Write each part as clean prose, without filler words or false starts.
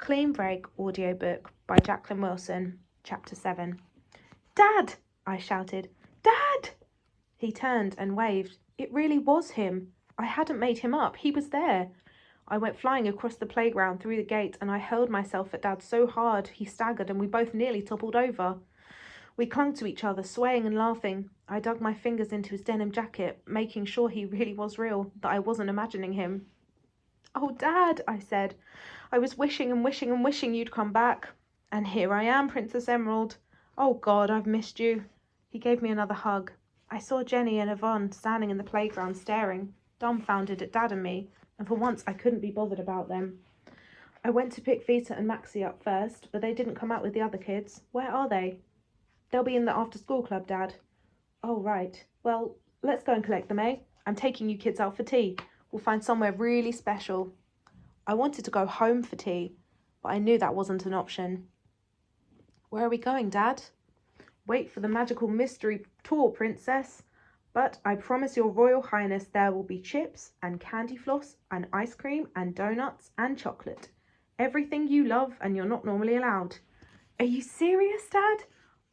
Clean Break Audiobook by Jacqueline Wilson, Chapter 7. Dad! I shouted. Dad! He turned and waved. It really was him. I hadn't made him up. He was there. I went flying across the playground through the gate and I hurled myself at Dad so hard he staggered and we both nearly toppled over. We clung to each other, swaying and laughing. I dug my fingers into his denim jacket, making sure he really was real, that I wasn't imagining him. Oh, Dad, I said. I was wishing and wishing and wishing you'd come back. And here I am, Princess Emerald. Oh, God, I've missed you. He gave me another hug. I saw Jenny and Yvonne standing in the playground staring, dumbfounded at Dad and me, and for once I couldn't be bothered about them. I went to pick Vita and Maxie up first, but they didn't come out with the other kids. Where are they? They'll be in the after-school club, Dad. Oh, right. Well, let's go and collect them, eh? I'm taking you kids out for tea. We'll find somewhere really special. I wanted to go home for tea, but I knew that wasn't an option. Where are we going, Dad? Wait for the magical mystery tour, Princess. But I promise your Royal Highness there will be chips and candy floss and ice cream and donuts and chocolate. Everything you love and you're not normally allowed. Are you serious, Dad?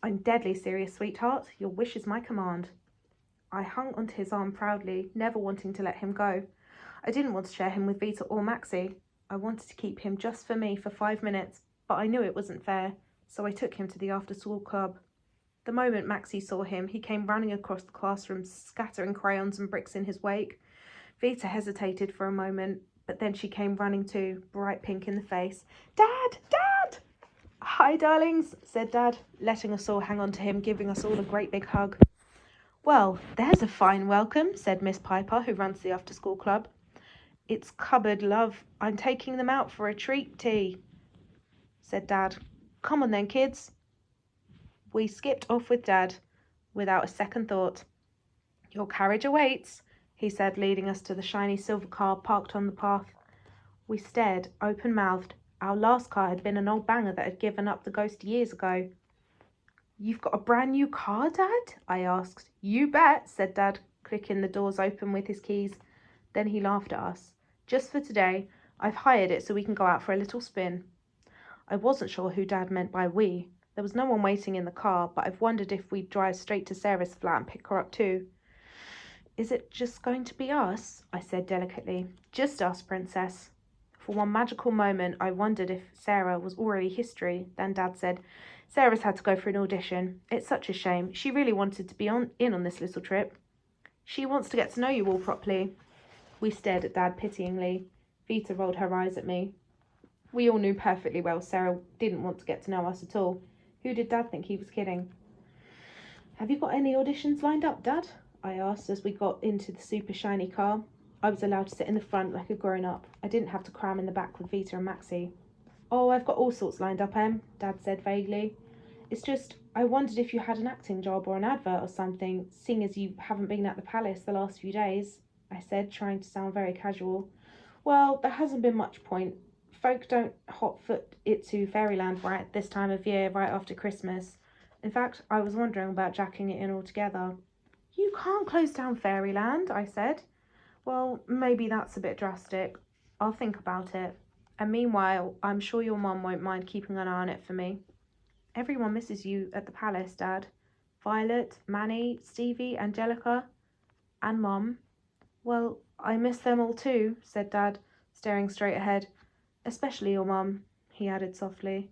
I'm deadly serious, sweetheart. Your wish is my command. I hung onto his arm proudly, never wanting to let him go. I didn't want to share him with Vita or Maxie. I wanted to keep him just for me for 5 minutes, but I knew it wasn't fair, so I took him to the after-school club. The moment Maxie saw him, he came running across the classroom, scattering crayons and bricks in his wake. Vita hesitated for a moment, but then she came running too, bright pink in the face. Dad! Dad! Hi, darlings, said Dad, letting us all hang on to him, giving us all a great big hug. Well, there's a fine welcome, said Miss Piper, who runs the after-school club. It's cupboard, love. I'm taking them out for a treat tea, said Dad. Come on then, kids. We skipped off with Dad, without a second thought. Your carriage awaits, he said, leading us to the shiny silver car parked on the path. We stared, open-mouthed. Our last car had been an old banger that had given up the ghost years ago. You've got a brand new car, Dad? I asked. You bet, said Dad, clicking the doors open with his keys. Then he laughed at us. Just for today, I've hired it so we can go out for a little spin. I wasn't sure who Dad meant by we. There was no one waiting in the car, but I've wondered if we'd drive straight to Sarah's flat and pick her up too. Is it just going to be us? I said delicately. Just us, Princess. For one magical moment, I wondered if Sarah was already history. Then Dad said, Sarah's had to go for an audition. It's such a shame. She really wanted to be in on this little trip. She wants to get to know you all properly. We stared at Dad pityingly. Vita rolled her eyes at me. We all knew perfectly well Sarah didn't want to get to know us at all. Who did Dad think he was kidding? Have you got any auditions lined up, Dad? I asked as we got into the super shiny car. I was allowed to sit in the front like a grown-up. I didn't have to cram in the back with Vita and Maxie. Oh, I've got all sorts lined up, Em, Dad said vaguely. It's just, I wondered if you had an acting job or an advert or something, seeing as you haven't been at the palace the last few days, I said, trying to sound very casual. Well, there hasn't been much point. Folk don't hot-foot it to Fairyland right this time of year, right after Christmas. In fact, I was wondering about jacking it in altogether. You can't close down Fairyland, I said. Well, maybe that's a bit drastic. I'll think about it. And meanwhile, I'm sure your mum won't mind keeping an eye on it for me. Everyone misses you at the palace, Dad. Violet, Manny, Stevie, Angelica, and Mum. Well, I miss them all too, said Dad, staring straight ahead. Especially your mum, he added softly.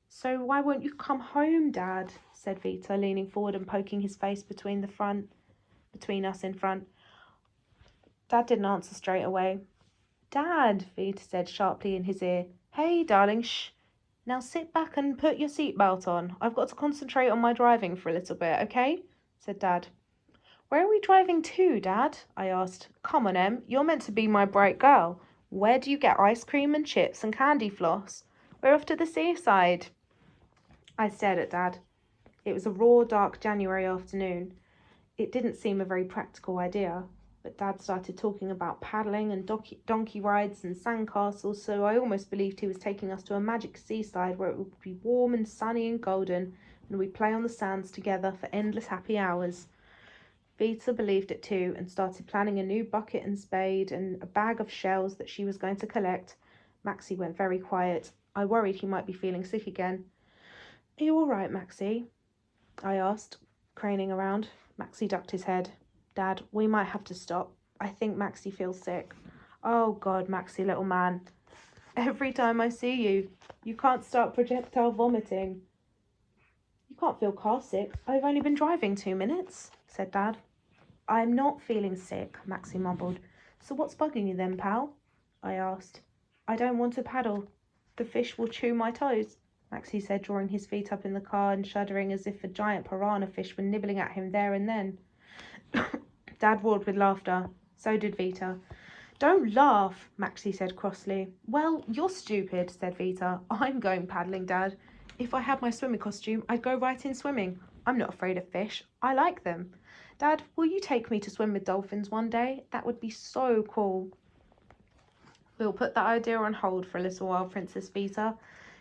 So why won't you come home, Dad? Said Vita, leaning forward and poking his face between us in front. Dad didn't answer straight away. Dad, Vita said sharply in his ear. Hey, darling, shh. Now sit back and put your seatbelt on. I've got to concentrate on my driving for a little bit, okay? Said Dad. Where are we driving to, Dad? I asked. Come on, Em, you're meant to be my bright girl. Where do you get ice cream and chips and candy floss? We're off to the seaside. I stared at Dad. It was a raw, dark January afternoon. It didn't seem a very practical idea, but Dad started talking about paddling and donkey rides and sandcastles, so I almost believed he was taking us to a magic seaside where it would be warm and sunny and golden, and we'd play on the sands together for endless happy hours. Vita believed it too and started planning a new bucket and spade and a bag of shells that she was going to collect. Maxie went very quiet. I worried he might be feeling sick again. Are you all right, Maxie? I asked, craning around. Maxie ducked his head. Dad, we might have to stop. I think Maxie feels sick. Oh, God, Maxie, little man. Every time I see you, you can't start projectile vomiting. You can't feel car sick. I've only been driving 2 minutes, said Dad. I'm not feeling sick, Maxie mumbled. So what's bugging you then, pal? I asked. I don't want to paddle. The fish will chew my toes, Maxie said, drawing his feet up in the car and shuddering as if a giant piranha fish were nibbling at him there and then. Dad roared with laughter. So did Vita. Don't laugh, Maxie said crossly. Well, you're stupid, said Vita. I'm going paddling, Dad. If I had my swimming costume, I'd go right in swimming. I'm not afraid of fish. I like them. Dad, will you take me to swim with dolphins one day? That would be so cool. We'll put that idea on hold for a little while, Princess Vita.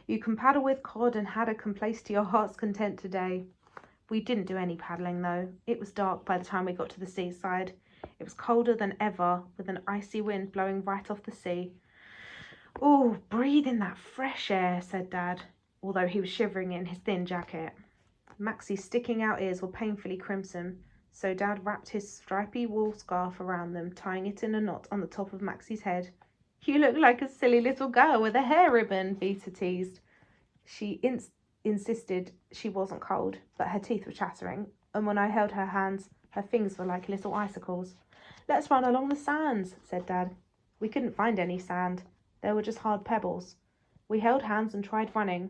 You can paddle with Cod and Haddock can place to your heart's content today. We didn't do any paddling, though. It was dark by the time we got to the seaside. It was colder than ever, with an icy wind blowing right off the sea. Oh, breathe in that fresh air, said Dad, although he was shivering in his thin jacket. Maxie's sticking out ears were painfully crimson, so Dad wrapped his stripy wool scarf around them, tying it in a knot on the top of Maxie's head. You look like a silly little girl with a hair ribbon, Vita teased. She insisted she wasn't cold, but her teeth were chattering, and when I held her hands, her fingers were like little icicles. Let's run along the sands, said Dad. We couldn't find any sand. There were just hard pebbles. We held hands and tried running,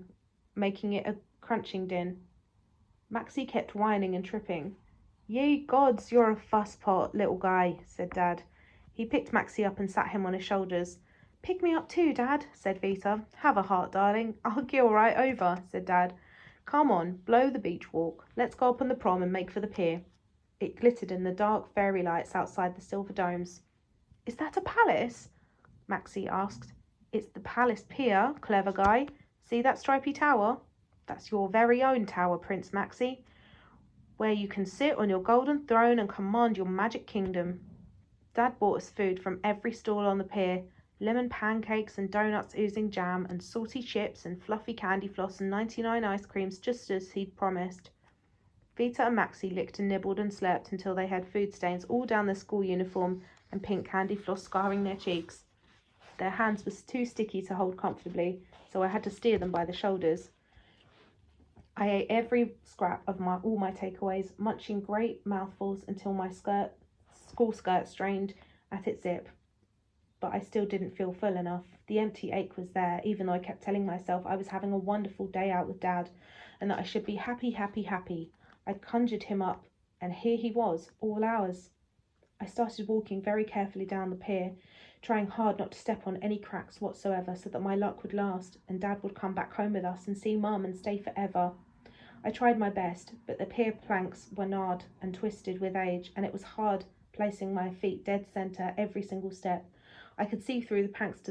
making it a crunching din. Maxie kept whining and tripping. Ye gods, you're a fusspot, little guy, said Dad. He picked Maxie up and sat him on his shoulders. Pick me up too, Dad, said Vita. Have a heart, darling. I'll gill right over, said Dad. Come on, blow the beach walk. Let's go up on the prom and make for the pier. It glittered in the dark fairy lights outside the silver domes. Is that a palace? Maxie asked. It's the palace pier, clever guy. See that stripy tower? That's your very own tower, Prince Maxie, where you can sit on your golden throne and command your magic kingdom. Dad bought us food from every stall on the pier, lemon pancakes and donuts oozing jam and salty chips and fluffy candy floss and 99 ice creams just as he'd promised. Vita and Maxie licked and nibbled and slurped until they had food stains all down their school uniform and pink candy floss scarring their cheeks. Their hands were too sticky to hold comfortably, so I had to steer them by the shoulders. I ate every scrap of all my takeaways, munching great mouthfuls until my school skirt strained at its zip. But I still didn't feel full enough. The empty ache was there, even though I kept telling myself I was having a wonderful day out with Dad, and that I should be happy, happy, happy. I'd conjured him up, and here he was, all ours. I started walking very carefully down the pier, trying hard not to step on any cracks whatsoever so that my luck would last and Dad would come back home with us and see Mum and stay forever. I tried my best, but the pier planks were gnarled and twisted with age, and it was hard placing my feet dead centre every single step. I could see through the planks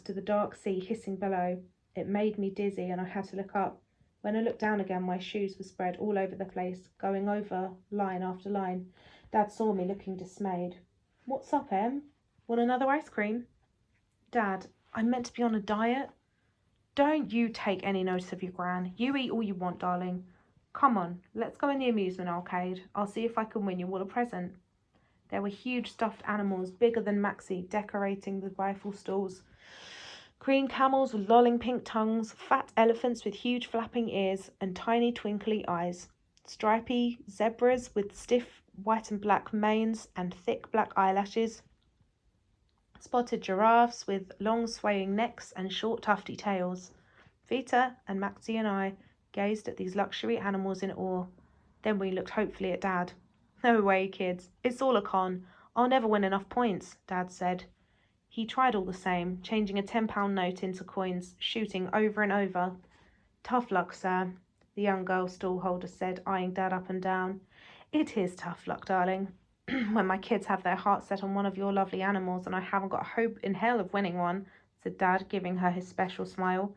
to the dark sea hissing below. It made me dizzy and I had to look up. When I looked down again, my shoes were spread all over the place, going over line after line. Dad saw me looking dismayed. What's up, Em? Want another ice cream? Dad, I'm meant to be on a diet. Don't you take any notice of your gran. You eat all you want, darling. Come on, let's go in the amusement arcade. I'll see if I can win you all a present. There were huge stuffed animals, bigger than Maxie, decorating the rifle stalls. Green camels with lolling pink tongues, fat elephants with huge flapping ears and tiny twinkly eyes, stripy zebras with stiff white and black manes and thick black eyelashes, spotted giraffes with long swaying necks and short tufty tails. Vita and Maxie and I gazed at these luxury animals in awe. Then we looked hopefully at Dad. No way, kids. It's all a con. I'll never win enough points, Dad said. He tried all the same, changing a £10 note into coins, shooting over and over. Tough luck, sir, the young girl stallholder said, eyeing Dad up and down. It is tough luck, darling. When my kids have their hearts set on one of your lovely animals and I haven't got a hope in hell of winning one, said Dad, giving her his special smile.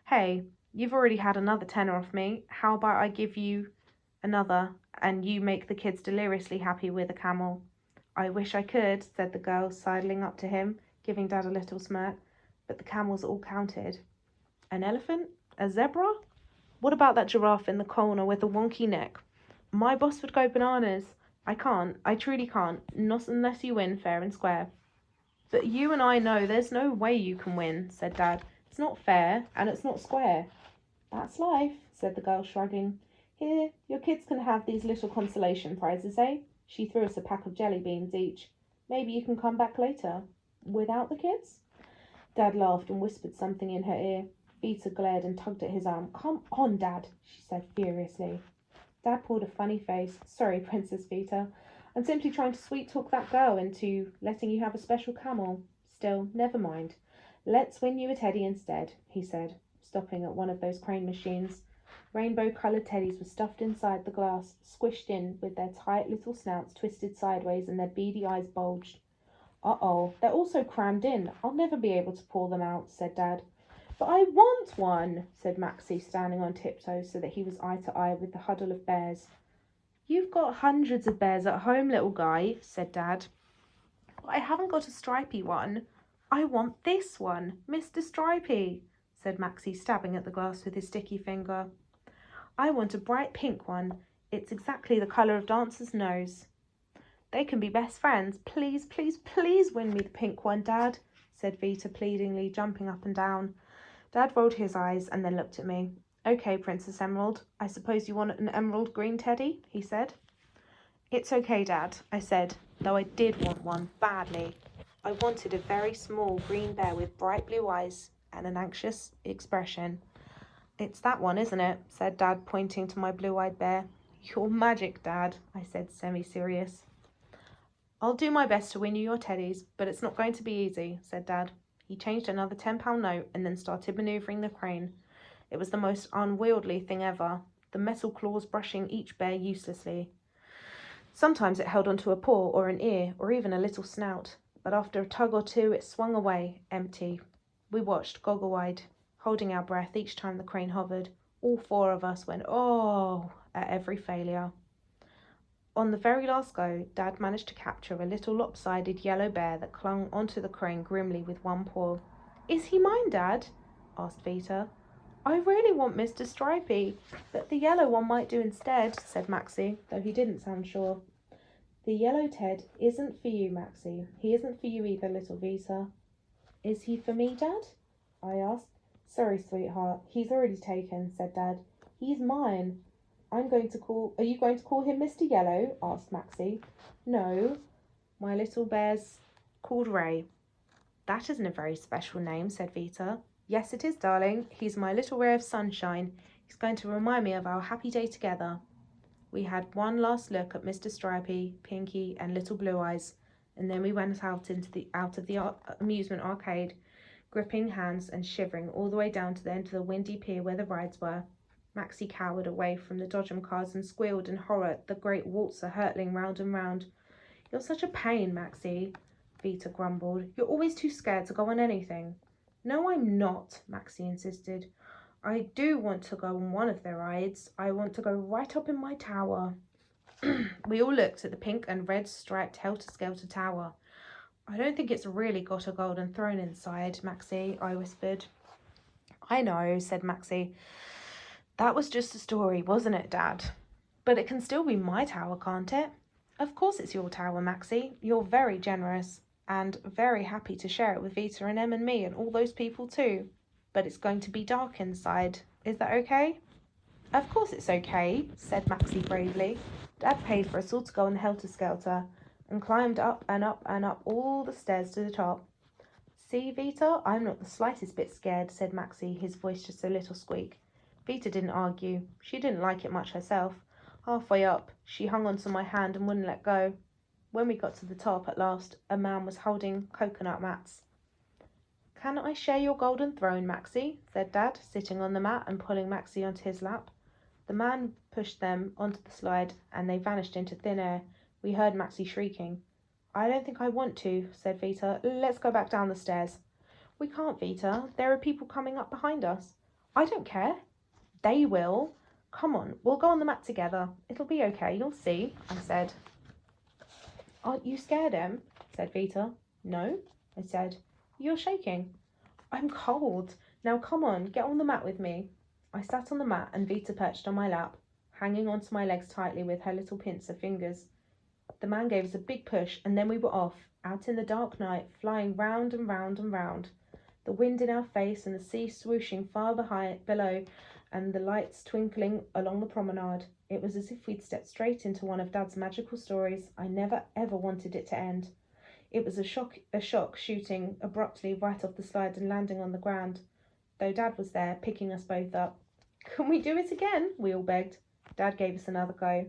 Hey, you've already had another tenner off me. How about I give you another and you make the kids deliriously happy with a camel? I wish I could, said the girl, sidling up to him, giving Dad a little smirk, but the camels all counted. An elephant? A zebra? What about that giraffe in the corner with the wonky neck? My boss would go bananas. I can't. I truly can't. Not unless you win fair and square. But you and I know there's no way you can win, said Dad. It's not fair, and it's not square. That's life, said the girl, shrugging. Here, your kids can have these little consolation prizes, eh? She threw us a pack of jelly beans each. Maybe you can come back later. Without the kids? Dad laughed and whispered something in her ear. Vita glared and tugged at his arm. Come on, Dad, she said furiously. Dad pulled a funny face. Sorry, Princess Vita. I'm simply trying to sweet-talk that girl into letting you have a special camel. Still, never mind. Let's win you a teddy instead, he said, stopping at one of those crane machines. Rainbow-coloured teddies were stuffed inside the glass, squished in with their tight little snouts twisted sideways and their beady eyes bulged. Uh-oh, they're all so crammed in. I'll never be able to pull them out, said Dad. But I want one, said Maxie, standing on tiptoe so that he was eye to eye with the huddle of bears. You've got hundreds of bears at home, little guy, said Dad. But I haven't got a stripy one. I want this one, Mr. Stripey, said Maxie, stabbing at the glass with his sticky finger. I want a bright pink one. It's exactly the colour of Dancer's nose. They can be best friends. Please, please, please win me the pink one, Dad, said Vita pleadingly, jumping up and down. Dad rolled his eyes and then looked at me. Okay, Princess Emerald, I suppose you want an emerald green teddy, he said. It's okay, Dad, I said, though I did want one badly. I wanted a very small green bear with bright blue eyes and an anxious expression. It's that one, isn't it? Said Dad, pointing to my blue-eyed bear. You're magic, Dad, I said, semi-serious. I'll do my best to win you your teddies, but it's not going to be easy, said Dad. He changed another £10 note and then started manoeuvring the crane. It was the most unwieldy thing ever, the metal claws brushing each bear uselessly. Sometimes it held onto a paw or an ear or even a little snout, but after a tug or two it swung away, empty. We watched, goggle-eyed, holding our breath each time the crane hovered. All four of us went, oh, at every failure. On the very last go, Dad managed to capture a little lopsided yellow bear that clung onto the crane grimly with one paw. Is he mine, Dad? Asked Vita. I really want Mr. Stripey, but the yellow one might do instead, said Maxie, though he didn't sound sure. The yellow Ted isn't for you, Maxie. He isn't for you either, little Vita. Is he for me, Dad? I asked. Sorry, sweetheart. He's already taken, said Dad. He's mine. Are you going to call him Mr. Yellow? Asked Maxie. No, my little bear's called Ray. That isn't a very special name, said Vita. Yes, it is, darling. He's my little ray of sunshine. He's going to remind me of our happy day together. We had one last look at Mr. Stripey, Pinky, and Little Blue Eyes, and then we went out of the amusement arcade, gripping hands and shivering all the way down to the end of the windy pier where the rides were. Maxie cowered away from the Dodgem cars and squealed in horror at the great waltzer hurtling round and round. You're such a pain, Maxie, Vita grumbled. You're always too scared to go on anything. No, I'm not, Maxie insisted. I do want to go on one of their rides. I want to go right up in my tower. We all looked at the pink and red striped helter-skelter tower. I don't think it's really got a golden throne inside, Maxie, I whispered. I know, said Maxie. That was just a story, wasn't it, Dad? But it can still be my tower, can't it? Of course it's your tower, Maxie. You're very generous and very happy to share it with Vita and Em and me and all those people too. But it's going to be dark inside. Is that okay? Of course it's okay, said Maxie bravely. Dad paid for us all to go on the helter-skelter and climbed up and up and up all the stairs to the top. See, Vita, I'm not the slightest bit scared, said Maxie, his voice just a little squeak. Vita didn't argue. She didn't like it much herself. Halfway up, she hung onto my hand and wouldn't let go. When we got to the top at last, a man was holding coconut mats. Can I share your golden throne, Maxie? Said Dad, sitting on the mat and pulling Maxie onto his lap. The man pushed them onto the slide and they vanished into thin air. We heard Maxie shrieking. I don't think I want to, said Vita. Let's go back down the stairs. We can't, Vita. There are people coming up behind us. I don't care. They will. Come on, we'll go on the mat together. It'll be okay, you'll see, I said. Aren't you scared, Em? Said Vita. No, I said. You're shaking. I'm cold. Now come on, get on the mat with me. I sat on the mat and Vita perched on my lap, hanging onto my legs tightly with her little pincer fingers. The man gave us a big push and then we were off, out in the dark night, flying round and round and round. The wind in our face and the sea swooshing far below and the lights twinkling along the promenade. It was as if we'd stepped straight into one of Dad's magical stories. I never ever wanted it to end. It was a shock shooting abruptly right off the slide and landing on the ground, though Dad was there, picking us both up. Can we do it again? We all begged. Dad gave us another go.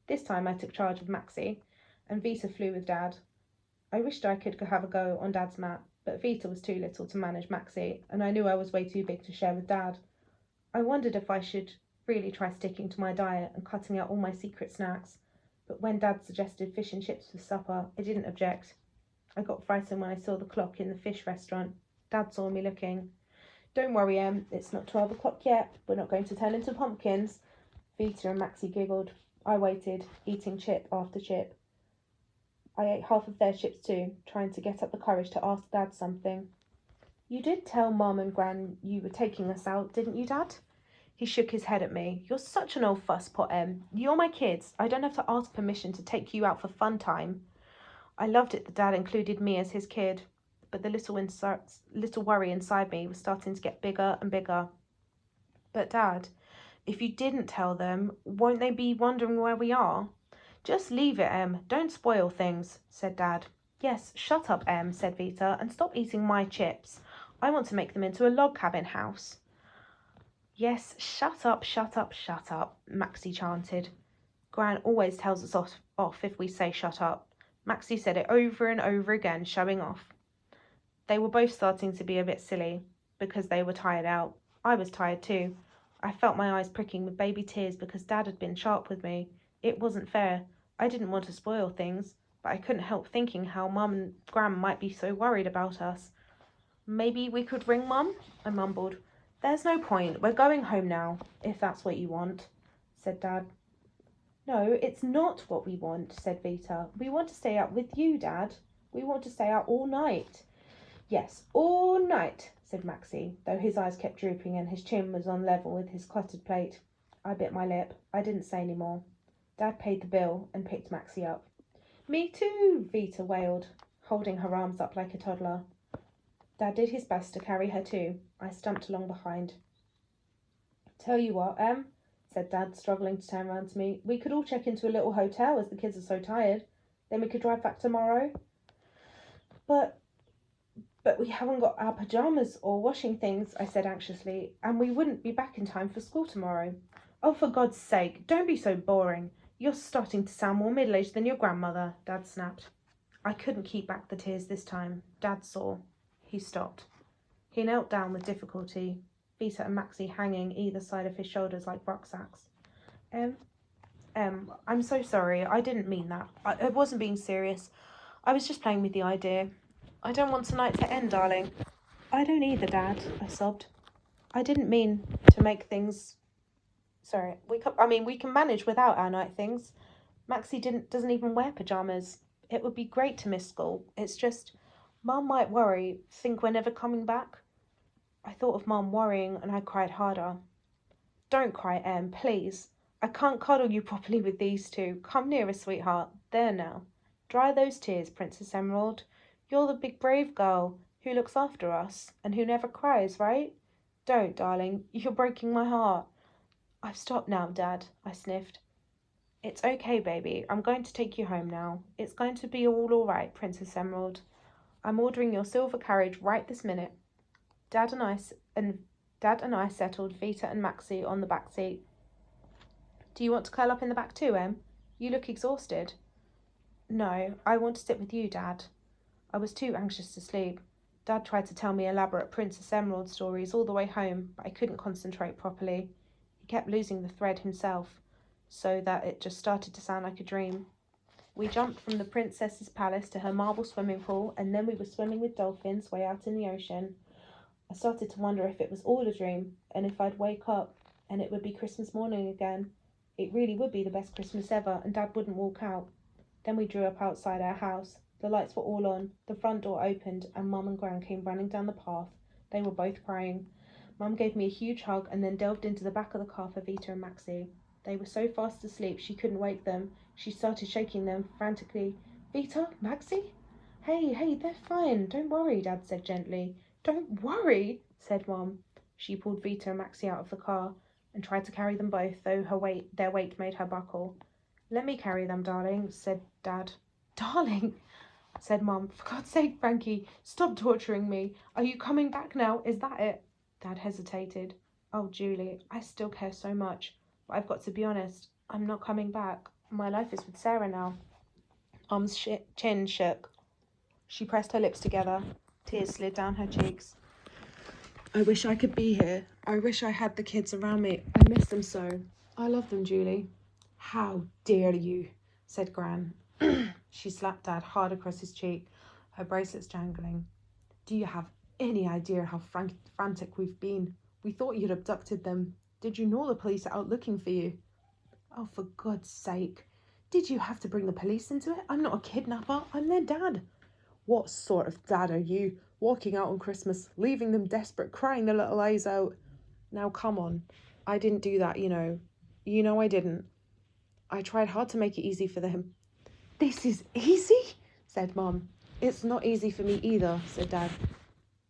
This time I took charge of Maxie, and Vita flew with Dad. I wished I could have a go on Dad's mat, but Vita was too little to manage Maxie, and I knew I was way too big to share with Dad. I wondered if I should really try sticking to my diet and cutting out all my secret snacks, but when Dad suggested fish and chips for supper, I didn't object. I got frightened when I saw the clock in the fish restaurant. Dad saw me looking. Don't worry, Em, it's not 12 o'clock yet. We're not going to turn into pumpkins. Vita and Maxie giggled. I waited, eating chip after chip. I ate half of their chips too, trying to get up the courage to ask Dad something. You did tell Mum and Gran you were taking us out, didn't you, Dad? He shook his head at me. You're such an old fusspot, Em. You're my kids. I don't have to ask permission to take you out for fun time. I loved it that Dad included me as his kid, but the little worry inside me was starting to get bigger and bigger. But Dad, if you didn't tell them, won't they be wondering where we are? Just leave it, Em. Don't spoil things, said Dad. Yes, shut up, Em, said Vita, and stop eating my chips. I want to make them into a log cabin house. Yes, shut up, shut up, shut up, Maxie chanted. Gran always tells us off if we say shut up. Maxie said it over and over again, showing off. They were both starting to be a bit silly, because they were tired out. I was tired too. I felt my eyes pricking with baby tears because Dad had been sharp with me. It wasn't fair. I didn't want to spoil things, but I couldn't help thinking how Mum and Gran might be so worried about us. Maybe we could ring Mum? I mumbled. There's no point. We're going home now, if that's what you want, said Dad. No, it's not what we want, said Vita. We want to stay out with you, Dad. We want to stay out all night. Yes, all night, said Maxie, though his eyes kept drooping and his chin was on level with his cluttered plate. I bit my lip. I didn't say any more. Dad paid the bill and picked Maxie up. Me too, Vita wailed, holding her arms up like a toddler. Dad did his best to carry her too. I stumped along behind. Tell you what, said Dad, struggling to turn round to me. We could all check into a little hotel as the kids are so tired. Then we could drive back tomorrow. But we haven't got our pyjamas or washing things, I said anxiously, and we wouldn't be back in time for school tomorrow. Oh, for God's sake, don't be so boring. You're starting to sound more middle-aged than your grandmother, Dad snapped. I couldn't keep back the tears this time. Dad saw. He stopped. He knelt down with difficulty, Vita and Maxie hanging either side of his shoulders like rucksacks. I'm so sorry. I didn't mean that. I wasn't being serious. I was just playing with the idea. I don't want tonight to end, darling. I don't either, Dad, I sobbed. I didn't mean to make things... Sorry, we can manage without our night things. Maxie doesn't even wear pyjamas. It would be great to miss school. It's just, Mum might worry, think we're never coming back. I thought of Mum worrying and I cried harder. Don't cry, Em, please. I can't cuddle you properly with these two. Come nearer, sweetheart. There now. Dry those tears, Princess Emerald. You're the big brave girl who looks after us and who never cries, right? Don't, darling. You're breaking my heart. I've stopped now, Dad, I sniffed. It's okay, baby. I'm going to take you home now. It's going to be all right, Princess Emerald. I'm ordering your silver carriage right this minute. Dad and I settled Vita and Maxie on the back seat. Do you want to curl up in the back too, Em? You look exhausted. No, I want to sit with you, Dad. I was too anxious to sleep. Dad tried to tell me elaborate Princess Emerald stories all the way home, but I couldn't concentrate properly. He kept losing the thread himself, so that it just started to sound like a dream. We jumped from the princess's palace to her marble swimming pool, and then we were swimming with dolphins way out in the ocean. I started to wonder if it was all a dream, and if I'd wake up, and it would be Christmas morning again. It really would be the best Christmas ever, and Dad wouldn't walk out. Then we drew up outside our house. The lights were all on, the front door opened, and Mum and Gran came running down the path. They were both crying. Mum gave me a huge hug and then delved into the back of the car for Vita and Maxie. They were so fast asleep she couldn't wake them. She started shaking them frantically. Vita? Maxie? Hey, they're fine. Don't worry, Dad said gently. Don't worry, said Mum. She pulled Vita and Maxie out of the car and tried to carry them both, though their weight made her buckle. Let me carry them, darling, said Dad. Darling, said Mum. For God's sake, Frankie, stop torturing me. Are you coming back now? Is that it? Dad hesitated. Oh, Julie, I still care so much, but I've got to be honest. I'm not coming back. My life is with Sarah now. Mum's chin shook. She pressed her lips together. Tears slid down her cheeks. I wish I could be here. I wish I had the kids around me. I miss them so. I love them, Julie. How dare you, said Gran. She slapped Dad hard across his cheek, her bracelets jangling. Do you have any idea how frantic we've been? We thought you'd abducted them. Did you know the police are out looking for you? Oh, for God's sake. Did you have to bring the police into it? I'm not a kidnapper. I'm their dad. What sort of dad are you? Walking out on Christmas, leaving them desperate, crying their little eyes out. Now, come on. I didn't do that, you know. You know I didn't. I tried hard to make it easy for them. This is easy, said Mum. It's not easy for me either, said Dad.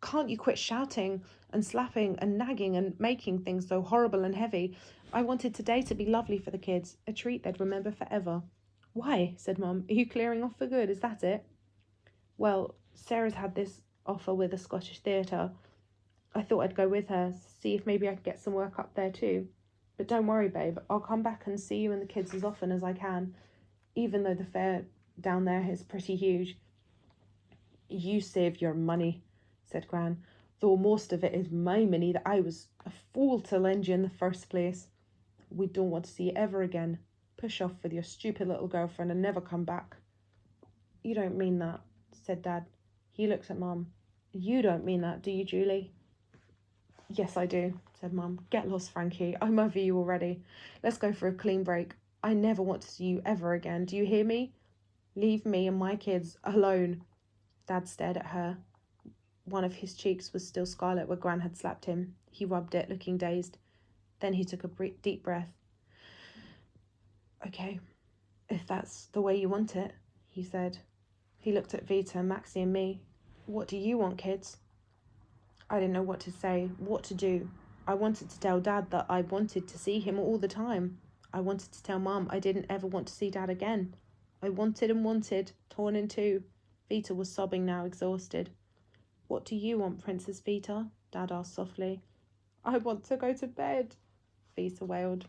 Can't you quit shouting and slapping and nagging and making things so horrible and heavy? I wanted today to be lovely for the kids, a treat they'd remember forever. Why, said Mum, are you clearing off for good? Is that it? Well, Sarah's had this offer with the Scottish Theatre. I thought I'd go with her, see if maybe I could get some work up there too. But don't worry, babe, I'll come back and see you and the kids as often as I can, even though the fare down there is pretty huge. You save your money, said Gran, though most of it is my money that I was a fool to lend you in the first place. We don't want to see you ever again. Push off with your stupid little girlfriend and never come back. You don't mean that, said Dad. He looked at Mum. You don't mean that, do you, Julie? Yes, I do, said Mum. Get lost, Frankie. I'm over you already. Let's go for a clean break. I never want to see you ever again. Do you hear me? Leave me and my kids alone. Dad stared at her. One of his cheeks was still scarlet where Gran had slapped him. He rubbed it, looking dazed. Then he took a deep breath. Okay, if that's the way you want it, he said. He looked at Vita, Maxie and me. What do you want, kids? I didn't know what to say, what to do. I wanted to tell Dad that I wanted to see him all the time. I wanted to tell Mum I didn't ever want to see Dad again. I wanted and wanted, torn in two. Vita was sobbing now, exhausted. What do you want, Princess Vita? Dad asked softly. I want to go to bed, Vita wailed.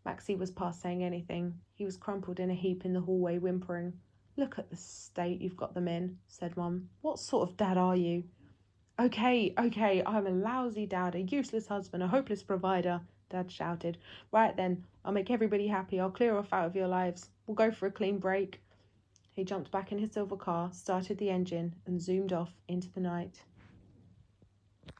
Maxie was past saying anything. He was crumpled in a heap in the hallway, whimpering. Look at the state you've got them in, said Mum. What sort of dad are you? Okay, I'm a lousy dad, a useless husband, a hopeless provider, Dad shouted. Right then, I'll make everybody happy. I'll clear off out of your lives. We'll go for a clean break. He jumped back in his silver car, started the engine, and zoomed off into the night.